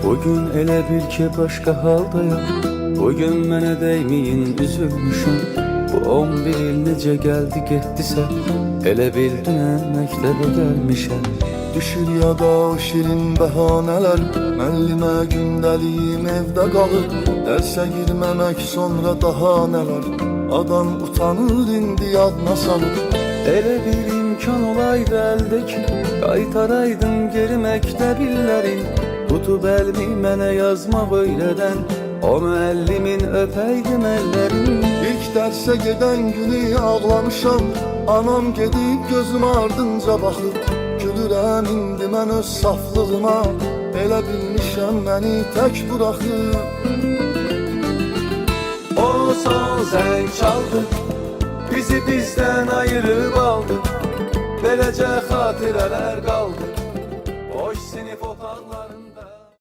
Bugün elə bil ki başqa haldayam. Bugün mənə dəyməyin üzülmüşəm. Bu 11 il necə gəldi getdisə, elə bil dünən məktəbə gəlmişəm. Düşür yada o şirin bəhanələr, müəllimə gündəliyim evdə qalır. Dərsə girməmək sonra daha nələr, adam utanır indi yadına salır. Elə bir imkan olaydı əldə ki, qaytaraydım geri məktəb illərin. Tutub əlmi mənə yazmaq öylədən, o müəllimin öpəydim əllərin. İlk dərsə gedən günü ağlamışam, anam gedib gözüm ardınca baxır. Gülürəm indi mən öz saflığıma, elə bilmişəm məni tək buraxır. O son zəng çaldı, bizi bizdən ayırıb aldı. Beləcə xatirələr qaldı.